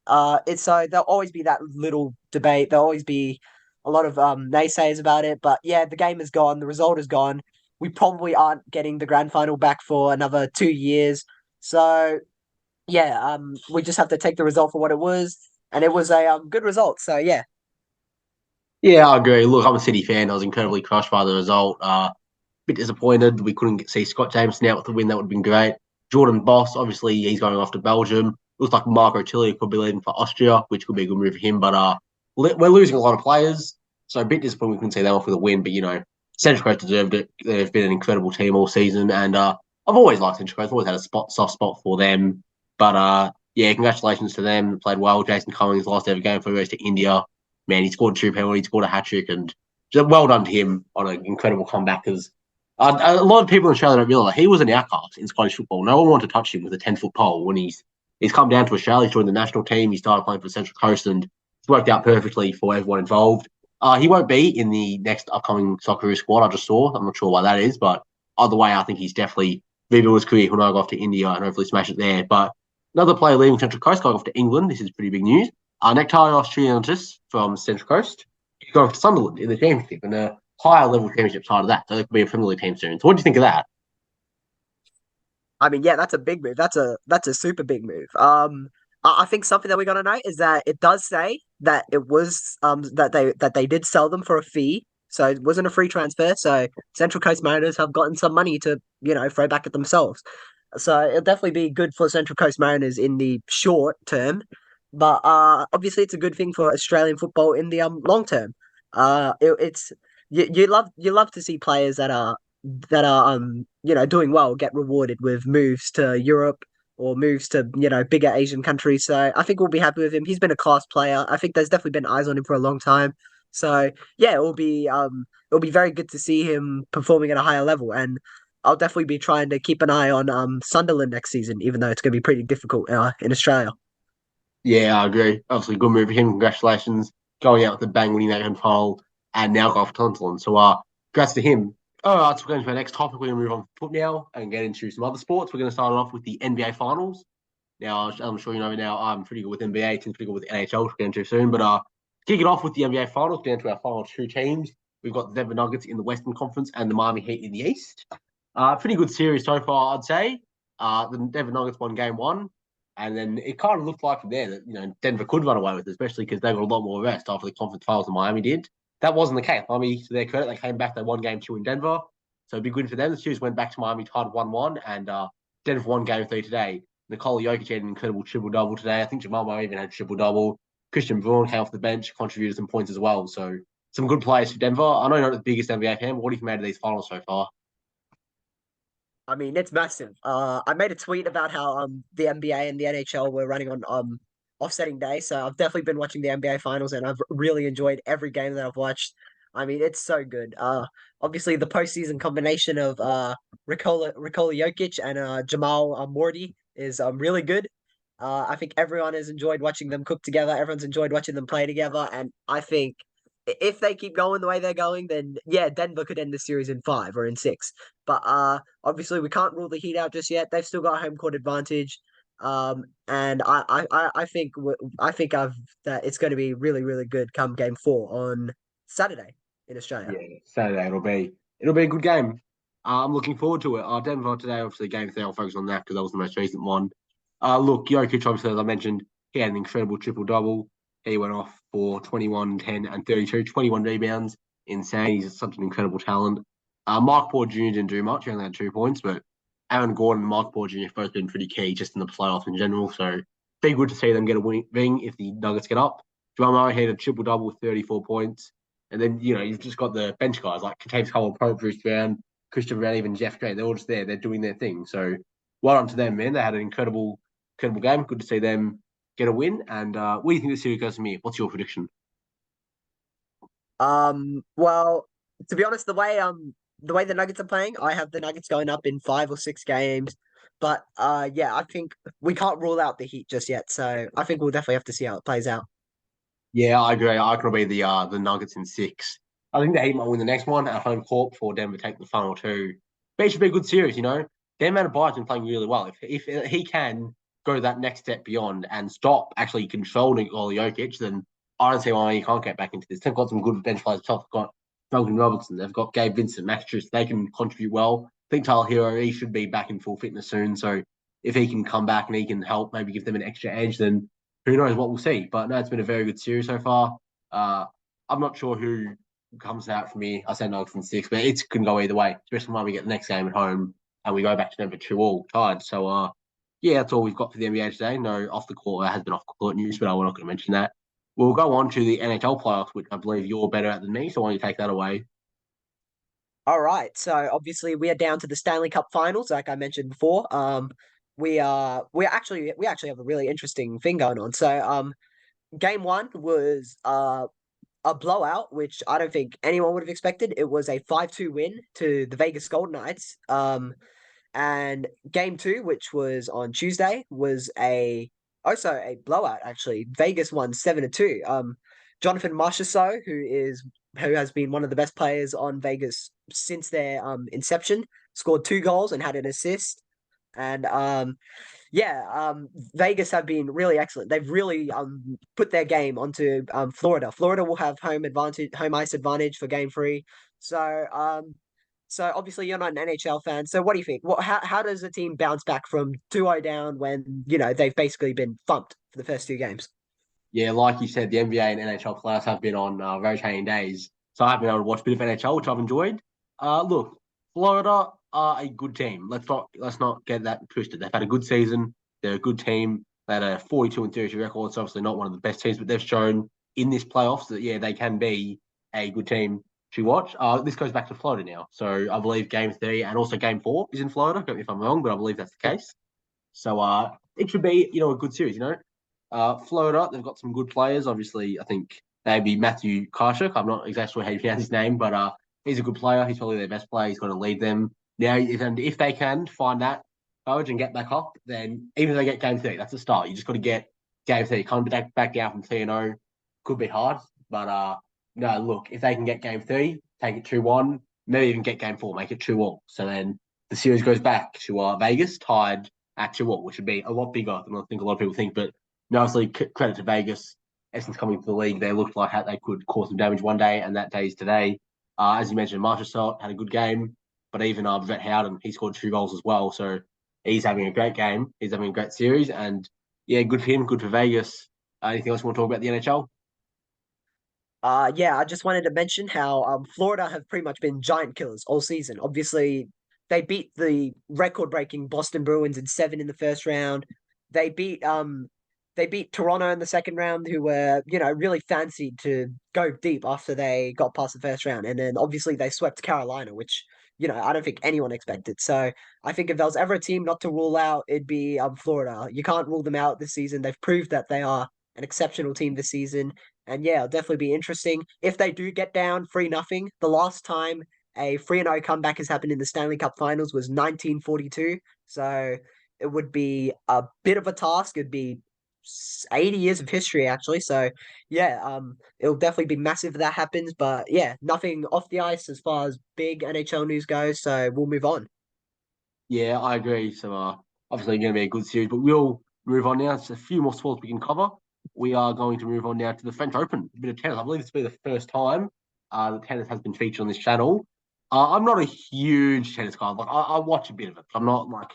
It's so there'll always be that little debate. There'll always be a lot of naysayers about it. But yeah, the game is gone. The result is gone. We probably aren't getting the grand final back for another 2 years. So yeah, we just have to take the result for what it was, and it was a good result. So yeah, Yeah, I agree. Look, I'm a City fan. I was incredibly crushed by the result. Bit disappointed we couldn't see Scott Jameson out with the win. That would have been great. Jordan Boss, obviously, he's going off to Belgium. Looks like Marco Tilly could be leaving for Austria, which could be a good move for him. But we're losing a lot of players, so a bit disappointed we couldn't see them off with a win. But Central Coast deserved it. They've been an incredible team all season, and I've always liked Central Coast. I've always had a soft spot for them. But yeah, congratulations to them. They played well. Jason Cummings lost every game for the rest to India. Man, he scored two penalties, he scored a hat trick, and just well done to him on an incredible comeback. Because a lot of people in Australia don't realise he was an outcast in Scottish football. No one wanted to touch him with a 10-foot pole when he's come down to Australia. He's joined the national team. He started playing for Central Coast, and it's worked out perfectly for everyone involved. He won't be in the next upcoming Socceroos squad. I just saw. I'm not sure why that is, but either way, I think he's definitely rebuilt his career. He'll now go off to India and hopefully smash it there. But another player leaving Central Coast going off to England. This is pretty big news. Nectarios Triantis from Central Coast. He's going to Sunderland in the Championship and a higher level Championship side of that. So there could be a Premier League team soon. So what do you think of that? I mean, yeah, that's a big move. That's a super big move. I think something that we got to note is that it does say that it was that they did sell them for a fee, so it wasn't a free transfer. So Central Coast Mariners have gotten some money to throw back at themselves. So it'll definitely be good for Central Coast Mariners in the short term, but obviously it's a good thing for Australian football in the long term. It's you love to see players that are doing well get rewarded with moves to Europe or moves to bigger Asian countries. So I think we'll be happy with him. He's been a class player. I think there's definitely been eyes on him for a long time. So yeah, it'll be very good to see him performing at a higher level, and I'll definitely be trying to keep an eye on Sunderland next season, even though it's going to be pretty difficult in Australia. Yeah, I agree. Obviously, good move for him. Congratulations. Going out with the bang, winning that control, and now go for Tonsilon. So, congrats to him. All right, so we're going to our next topic. We're going to move on to foot now and get into some other sports. We're going to start off with the NBA Finals. Now, I'm sure you know now, I'm pretty good with NBA. Tim's pretty good with NHL, which we'll get into soon. But kick it off with the NBA Finals, get into our final two teams. We've got the Denver Nuggets in the Western Conference and the Miami Heat in the East. Pretty good series so far, I'd say. The Denver Nuggets won game one. And then it kind of looked like from there that, Denver could run away with it, especially because they got a lot more rest after the conference finals than Miami did. That wasn't the case. Miami, to their credit, they came back, they won game two in Denver. So big win for them. The series went back to Miami, tied 1-1, and Denver won game three today. Nikola Jokic had an incredible triple-double today. I think Jamal Murray even had a triple-double. Christian Braun came off the bench, contributed some points as well. So some good players for Denver. I know you're not the biggest NBA fan, but what do you think made of these finals so far? I mean, it's massive. I made a tweet about how the NBA and the NHL were running on offsetting day, so I've definitely been watching the NBA finals, and I've really enjoyed every game that I've watched. I mean, it's so good. Obviously the postseason combination of Nikola Jokic and Jamal Morty is really good. I think everyone has enjoyed watching them cook together. Everyone's enjoyed watching them play together, and I think if they keep going the way they're going, then yeah, Denver could end the series in five or in six. But obviously we can't rule the Heat out just yet. They've still got home court advantage. And I think that it's going to be really really good come game four on Saturday in Australia. Yeah, Saturday it'll be a good game. I'm looking forward to it. Denver today, obviously, game three. I'll focus on that because that was the most recent one. Look, Jokic, obviously, as I mentioned, he had an incredible triple double. He went off for 21, 10, and 32, 21 rebounds. Insane. He's such an incredible talent. Mark Porter Jr. didn't do much. He only had 2 points, but Aaron Gordon and Mark Porter Jr. have both been pretty key just in the playoffs in general. So be good to see them get a winning ring if the Nuggets get up. Jamal Murray had a triple double with 34 points. And then, you've just got the bench guys like Kentavious Cole, Pope, Bruce Brown, Christian Brown, even Jeff Gray. They're all just there. They're doing their thing. So well done to them, man. They had an incredible game. Good to see them get a win. And what do you think the series goes from here? What's your prediction? Well, to be honest, the way the Nuggets are playing, I have the Nuggets going up in 5 or 6 games. But yeah, I think we can't rule out the Heat just yet. So I think we'll definitely have to see how it plays out. Yeah, I agree. I can be the Nuggets in six. I think the Heat might win the next one at home court before Denver take the final two. But it should be a good series, you know. Dan Manabay's been playing really well. If he can go that next step beyond and stop actually controlling Nikola Jokic, then I don't see why he can't get back into this. They've got some good bench players. They've got Duncan Robertson. They've got Gabe Vincent, Max Strus. They can contribute well. I think Tyler Hero, he should be back in full fitness soon. So if he can come back and he can help, maybe give them an extra edge, then who knows what we'll see. But no, it's been a very good series so far. Uh, I'm not sure who comes out from here. I said Nuggets in six, but it can go either way, especially when we get the next game at home and we go back to number 2 all tied. So yeah, that's all we've got for the NBA today. No off the court, there has been off the court news, but I'm not going to mention that. We'll go on to the NHL playoffs, which I believe you're better at than me. So why don't you take that away? All right. So obviously we are down to the Stanley Cup Finals, like I mentioned before. We actually have a really interesting thing going on. So game one was a blowout, which I don't think anyone would have expected. It was a 5-2 win to the Vegas Golden Knights. And game two, which was on Tuesday, was a also a blowout. Actually, Vegas won 7-2. Jonathan Marchessault, who has been one of the best players on Vegas since their inception, scored 2 goals and had an assist. And yeah, Vegas have been really excellent. They've really put their game onto Florida. Florida will have home ice advantage for game three. So so obviously you're not an NHL fan. So what do you think? How does a team bounce back from 2-0 down when they've basically been thumped for the first 2 games? Yeah, like you said, the NBA and NHL playoffs have been on rotating days. So I've been able to watch a bit of NHL, which I've enjoyed. Look, Florida are a good team. Let's not get that twisted. They've had a good season. They're a good team. They had a 42-33 record. It's obviously not one of the best teams, but they've shown in this playoffs that yeah, they can be a good team to watch. This goes back to Florida now. So I believe game three and also game four is in Florida. Correct me if I'm wrong, but I believe that's the case. So it should be a good series. Florida, they've got some good players. Obviously, I think maybe Matthew Karshuk. I'm not exactly sure how you pronounce his name, but he's a good player. He's probably their best player. He's going to lead them. Now, if they can find that courage and get back up, then even if they get game three, that's a start. You just got to get game three. Can't be back down from 3-0. Could be hard, but no, look, if they can get game three, take it 2-1, maybe even get game four, make it 2-all. So then the series goes back to Vegas, tied at 2-all, which would be a lot bigger than I think a lot of people think. But no, obviously, credit to Vegas. Essence coming to the league, they looked like how they could cause some damage one day, and that day is today. As you mentioned, Marchessault had a good game, but even Brett Howden, he scored 2 goals as well. So he's having a great game. He's having a great series, and yeah, good for him, good for Vegas. Anything else you want to talk about the NHL? Yeah, I just wanted to mention how Florida have pretty much been giant killers all season. Obviously, they beat the record-breaking Boston Bruins in 7 in the first round. They beat they beat Toronto in the second round, who were really fancied to go deep after they got past the first round, and then obviously they swept Carolina, which I don't think anyone expected. So I think if there was ever a team not to rule out, it'd be Florida. You can't rule them out this season. They've proved that they are an exceptional team this season. And yeah, it'll definitely be interesting if they do get down 3-0. The last time a 3-0 comeback has happened in the Stanley Cup Finals was 1942. So it would be a bit of a task. It'd be 80 years of history actually. So yeah, it'll definitely be massive if that happens. But yeah, nothing off the ice as far as big NHL news goes. So we'll move on. Yeah, I agree. So obviously going to be a good series, but we'll move on now. It's a few more sports we can cover. We are going to move on now to the French Open, a bit of tennis. I believe this will be the first time that tennis has been featured on this channel. I'm not a huge tennis guy. Like I watch a bit of it. I'm not like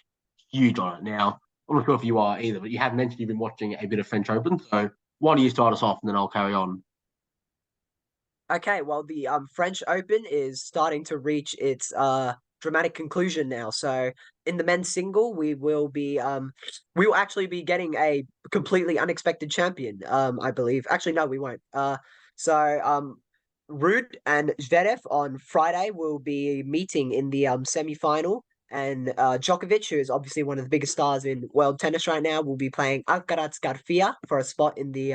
huge on it now. I'm not sure if you are either, but you have mentioned you've been watching a bit of French Open. So why don't you start us off and then I'll carry on. Okay, well, the French Open is starting to reach its dramatic conclusion now. So in the men's single, we will actually be getting a completely unexpected champion. I believe. Actually, no, we won't. So Rude and Zverev on Friday will be meeting in the semi-final, and Djokovic, who is obviously one of the biggest stars in world tennis right now, will be playing Alcaraz Garcia for a spot in the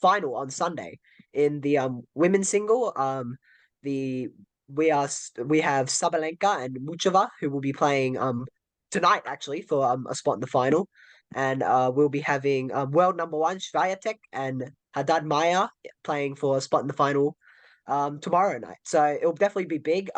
final on Sunday. In the women's single, the we have Sabalenka and Muchova who will be playing tonight actually for a spot in the final, and we'll be having world number one Swiatek and Haddad Maya playing for a spot in the final tomorrow night. So it'll definitely be big.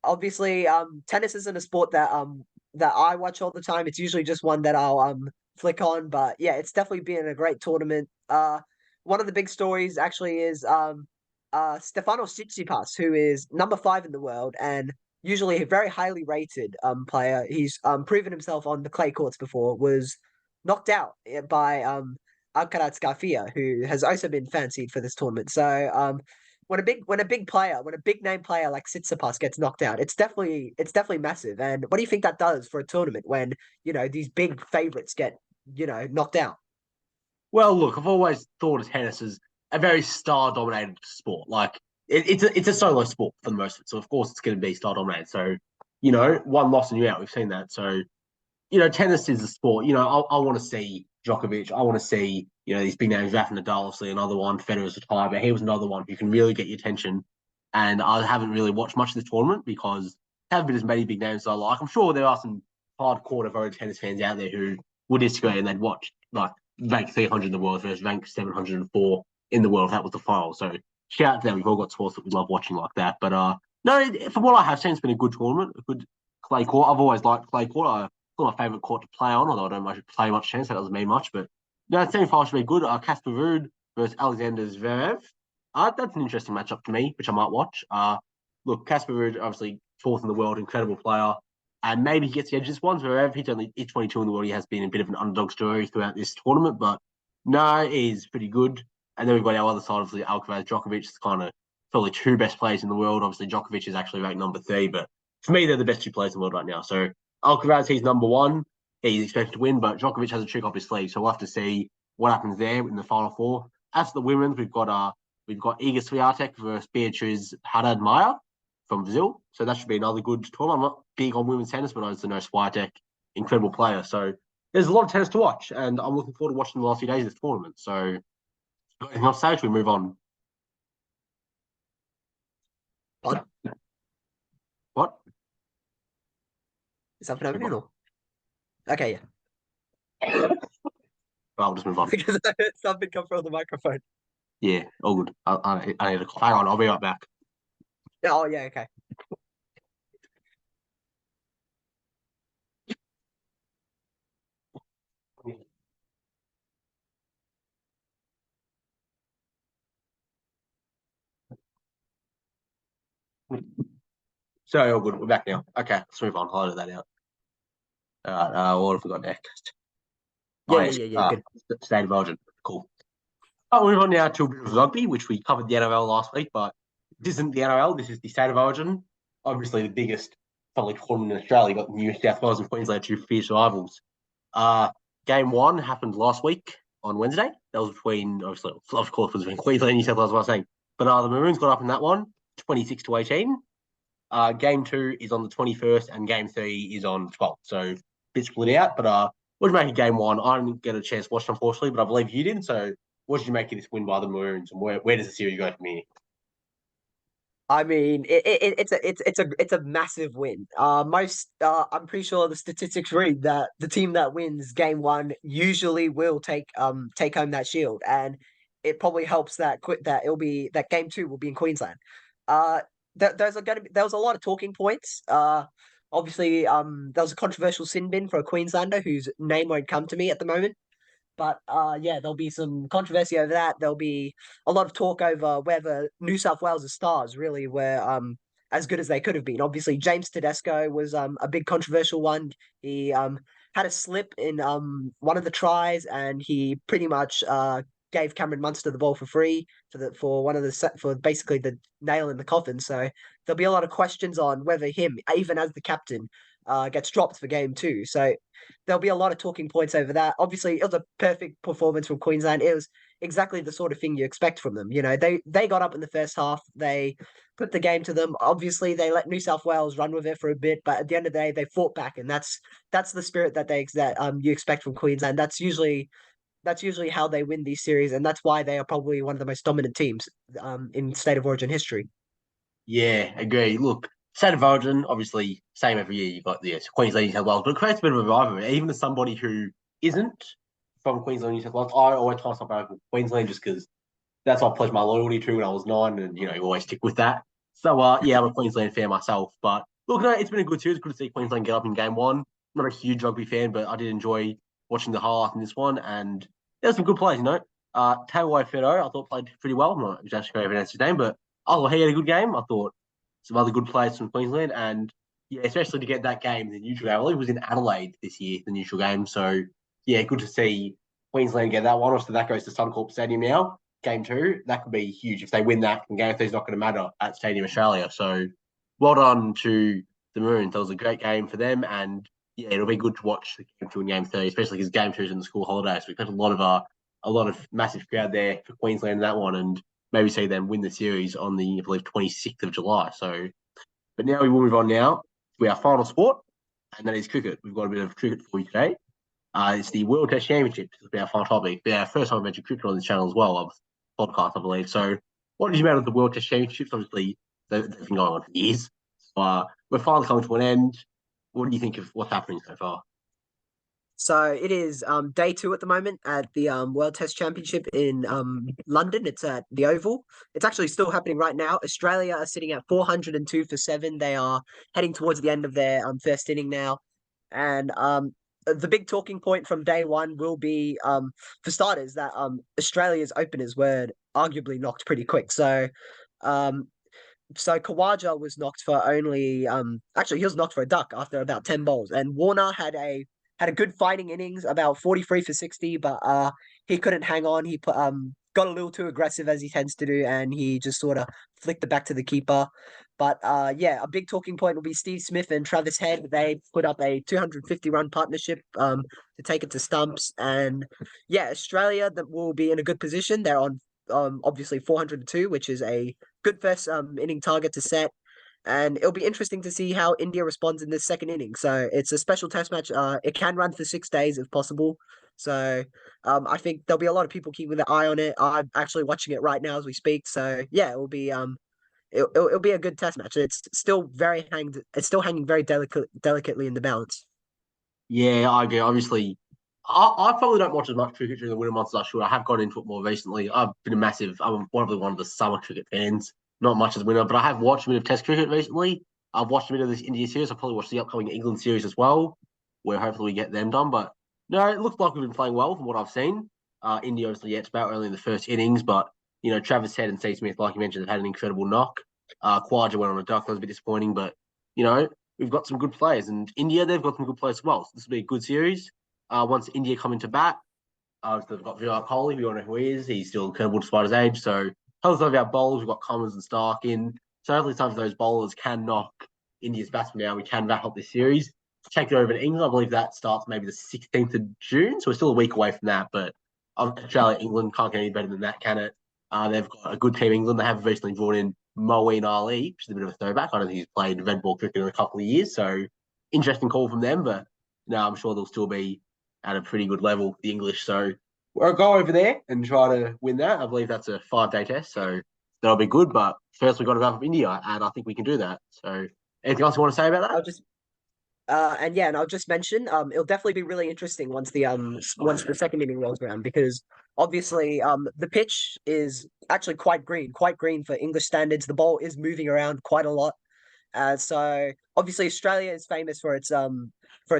Obviously, tennis isn't a sport that I watch all the time. It's usually just one that I'll flick on. But yeah, it's definitely been a great tournament. One of the big stories actually is Stefanos Tsitsipas, who is number five in the world and usually a very highly rated player. He's proven himself on the clay courts before. Was knocked out by Alcaraz Garcia, who has also been fancied for this tournament. So when a big name player like Tsitsipas gets knocked out, it's definitely massive. And what do you think that does for a tournament when these big favorites get knocked out? Well, look, I've always thought of tennis as a very star-dominated sport. Like it's a solo sport for the most of it, so of course it's going to be star-dominated. So one loss and you're out. We've seen that. So tennis is a sport. I want to see Djokovic. I want to see these big names. Rafa Nadal, obviously another one. Federer's retired, but he was another one who can really get your attention. And I haven't really watched much of this tournament because there haven't been as many big names as I like. I'm sure there are some hardcore devoted tennis fans out there who would disagree and they'd watch like rank 300 in the world versus rank 704 in the world if that was the final. So shout out to them. We've all got sports that we love watching like that. But no, from what I have seen, it's been a good tournament, a good clay court. I've always liked clay court. It's not my favourite court to play on, although I don't play much chance. That doesn't mean much. But no, the semi-final should be good. Casper Ruud versus Alexander Zverev. That's an interesting matchup to me, which I might watch. Look, Casper Ruud, obviously fourth in the world, incredible player. And maybe he gets the edge this one. Zverev, he's 22 in the world. He has been a bit of an underdog story throughout this tournament, but no, he's pretty good. And then we've got our other side, obviously, Alcaraz, Djokovic. It's kind of probably two best players in the world. Obviously, Djokovic is actually ranked number three, but for me, they're the best two players in the world right now. So Alcaraz, he's number one. He's expected to win, but Djokovic has a trick up his sleeve. So we'll have to see what happens there in the final four. As for the women's, we've got Iga Swiatek versus Beatriz Haddad Maia from Brazil. So that should be another good tournament. I'm not big on women's tennis, but I also know Swiatek, incredible player. So there's a lot of tennis to watch, and I'm looking forward to watching the last few days of this tournament. So anything else to say? Should we move on? Pod? What? Is something happening? Okay, yeah. I'll just move on. Because I heard something come from the microphone. Yeah, all good. I need to hang on. I'll be right back. Oh yeah, okay. So all good. We're back now. Okay, let's move on. I'll edit that out. All right. What have we got next? Yeah, Oh yeah, yes. yeah, yeah. Good. State of origin. Cool. I'll move on now to a bit of rugby, which we covered the NRL last week, but this isn't the NRL. This is the State of Origin. Obviously, the biggest public tournament in Australia. Got New South Wales and Queensland, two fierce rivals. Game one happened last week on Wednesday. That was between, obviously, of course, it was between Queensland and New South Wales, what I was saying. But the Maroons got up in that one, 26-18. Game two is on the 21st, and game three is on 12th. So a bit split out. But what did you make of game one? I didn't get a chance to watch, unfortunately, but I believe you did. So what did you make of this win by the Maroons, and where does the series go from here? I mean, it's a massive win. I'm pretty sure the statistics read that the team that wins game one usually will take home that shield, and it probably helps that it'll be that game two will be in Queensland. Uh, there was a lot of talking points. Obviously, there was a controversial sin bin for a Queenslander whose name won't come to me at the moment. But yeah, there'll be some controversy over that. There'll be a lot of talk over whether New South Wales' stars really were as good as they could have been. Obviously, James Tedesco was a big controversial one. He had a slip in one of the tries, and he pretty much gave Cameron Munster the ball for free for one of the for basically the nail in the coffin. So there'll be a lot of questions on whether him, even as the captain, gets dropped for game two. So there'll be a lot of talking points over that. Obviously, it was a perfect performance from Queensland. It was exactly the sort of thing you expect from them. You know, they got up in the first half. They put the game to them. Obviously, they let New South Wales run with it for a bit, but at the end of the day, they fought back, and that's the spirit that you expect from Queensland. That's usually how they win these series, and that's why they are probably one of the most dominant teams in state of origin history. Yeah, agree. Look, State of Origin, obviously, same every year. You've got the Queensland, New South Wales, but it creates a bit of a rivalry. Even as somebody who isn't from Queensland, New South Wales, I always try to stop over Queensland just because that's what I pledged my loyalty to when I was 9, and you always stick with that. So, yeah, I'm a Queensland fan myself. But look, no, it's been a good series. Good to see Queensland get up in game one. I'm not a huge rugby fan, but I did enjoy watching the highlights in this one, and there's some good plays. Taylor Fido, I thought played pretty well. I'm not exactly sure if I his name, but oh, he had a good game. I thought some other good players from Queensland, and yeah, especially to get that game, the neutral game. I believe it was in Adelaide this year, the neutral game. So yeah, good to see Queensland get that one. Also, that goes to Suncorp Stadium now. Game two, that could be huge if they win that. And game three is not going to matter at Stadium Australia. So well done to the Maroons. That was a great game for them, and yeah, it'll be good to watch the game two and game three, especially because game two is in the school holidays. So we've got a lot of massive crowd there for Queensland in that one, and maybe see them win the series on the I believe 26th of July. So, but now we will move on now to our final sport, and that is cricket. We've got a bit of cricket for you today. It's the World Test Championship. This will be our final topic. It'll be our first time we mentioned cricket on this channel as well, of podcast, I believe. So, what did you make of the World Test Championships? Obviously, they've been going on for years. So, we're finally coming to an end. What do you think of what's happening so far? So it is day two at the moment at the World Test Championship in London. It's at the Oval. It's actually still happening right now. Australia are sitting at 402 for seven. They are heading towards the end of their first inning now. And the big talking point from day one will be, for starters, that Australia's openers were arguably knocked pretty quick. Um, so Kawaja was knocked for only actually he was knocked for a duck after about 10 balls, and Warner had a good fighting innings, about 43 for 60, but he couldn't hang on. He got a little too aggressive as he tends to do, and he just sort of flicked it back to the keeper. But yeah, a big talking point will be Steve Smith and Travis Head. They put up a 250 run partnership to take it to stumps, and yeah, Australia that will be in a good position. They're on obviously 402, which is a good first inning target to set. And it'll be interesting to see how India responds in this second inning. So it's a special test match. It can run for 6 days if possible. So I think there'll be a lot of people keeping their eye on it. I'm actually watching it right now as we speak. So yeah, it'll be a good test match. It's still hanging very delicately in the balance. Yeah, I agree. Obviously, I probably don't watch as much cricket during the winter months as I should. I have got into it more recently. I'm one of the summer cricket fans, not much as winter, but I have watched a bit of Test cricket recently. I've watched a bit of this India series. I'll probably watch the upcoming England series as well, where hopefully we get them done. But no, it looks like we've been playing well from what I've seen. India, obviously, yeah, it's about early in the first innings, but Travis Head and Steve Smith, like you mentioned, have had an incredible knock. Khawaja went on a duck. That was a bit disappointing, but you know, we've got some good players. And India, they've got some good players as well. So this will be a good series. Once India come into bat, they've got Virat Kohli. We all know who he is. He's still incredible despite his age. So tell us about bowlers. We've got Cummins and Stark in. So hopefully some of those bowlers can knock India's batsmen now. We can wrap up this series. Take it over to England. I believe that starts maybe the 16th of June. So we're still a week away from that. But Australia, England can't get any better than that, can it? They've got a good team, England. They have recently brought in Moeen Ali, which is a bit of a throwback. I don't think he's played red ball cricket in a couple of years. So interesting call from them. But no, I'm sure they'll still be at a pretty good level, the English. So we'll go over there and try to win that. I believe that's a 5-day test. So that'll be good. But first, we've got to wrap up India. And I think we can do that. So anything else you want to say about that? I'll just and yeah, and I'll just mention, it'll definitely be really interesting once the second inning rolls around, because obviously the pitch is actually quite green for English standards. The ball is moving around quite a lot. So obviously Australia is famous for its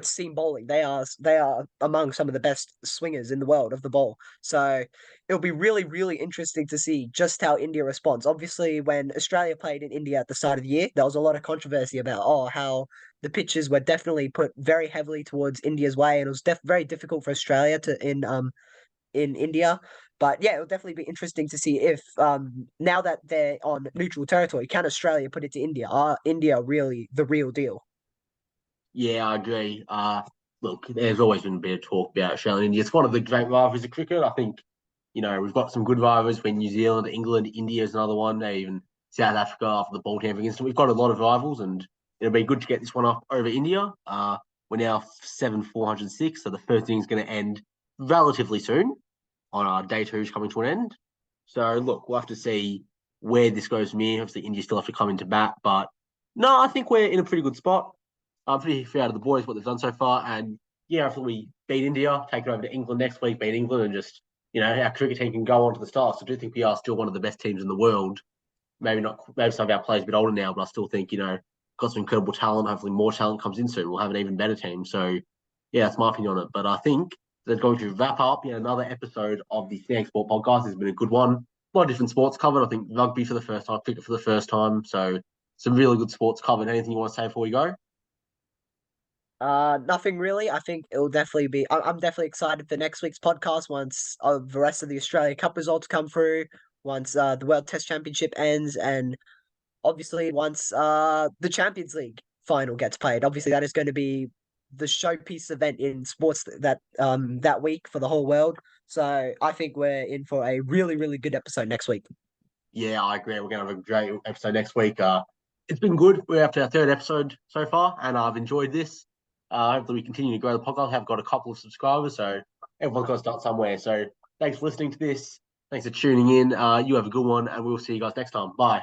seam bowling. They are among some of the best swingers in the world of the ball. So it'll be really interesting to see just how India responds. Obviously, when Australia played in India at the start of the year, there was a lot of controversy about how the pitches were definitely put very heavily towards India's way, and it was very difficult for Australia to in India. But yeah, it'll definitely be interesting to see if now that they're on neutral territory, can Australia put it to India? Are India really the real deal? Yeah, I agree. Look, there's always been a bit of talk about Australia and India. It's one of the great rivalries of cricket. I think, we've got some good rivals when New Zealand, England, India is another one. Even South Africa after the ball tampering incident. We've got a lot of rivals, and it'll be good to get this one up over India. We're now 7-406, so the first inning's going to end relatively soon on our day two is coming to an end. So look, we'll have to see where this goes from here. Obviously, India still have to come into bat, but no, I think we're in a pretty good spot. I'm pretty proud of the boys what they've done so far, and yeah, I thought we beat India, take it over to England next week, beat England, and just our cricket team can go on to the stars. So I do think we are still one of the best teams in the world. Maybe not. Maybe some of our players are a bit older now, but I still think got some incredible talent. Hopefully, more talent comes in soon. We'll have an even better team. So yeah, that's my opinion on it. But I think that's going to wrap up another episode of the Snag Sport podcast. It's been a good one. A lot of different sports covered. I think rugby for the first time, cricket for the first time. So some really good sports covered. Anything you want to say before we go? Nothing really. I think it'll definitely be. I'm definitely excited for next week's podcast once the rest of the Australia Cup results come through, once the World Test Championship ends, and obviously once the Champions League final gets played. Obviously, that is going to be the showpiece event in sports that week for the whole world. So I think we're in for a really, really good episode next week. Yeah, I agree. We're going to have a great episode next week. It's been good. We're up to our third episode so far, and I've enjoyed this. Hopefully, we continue to grow the podcast. I've got a couple of subscribers, so everyone's got to start somewhere. So thanks for listening to this. Thanks for tuning in. You have a good one, and we'll see you guys next time. Bye.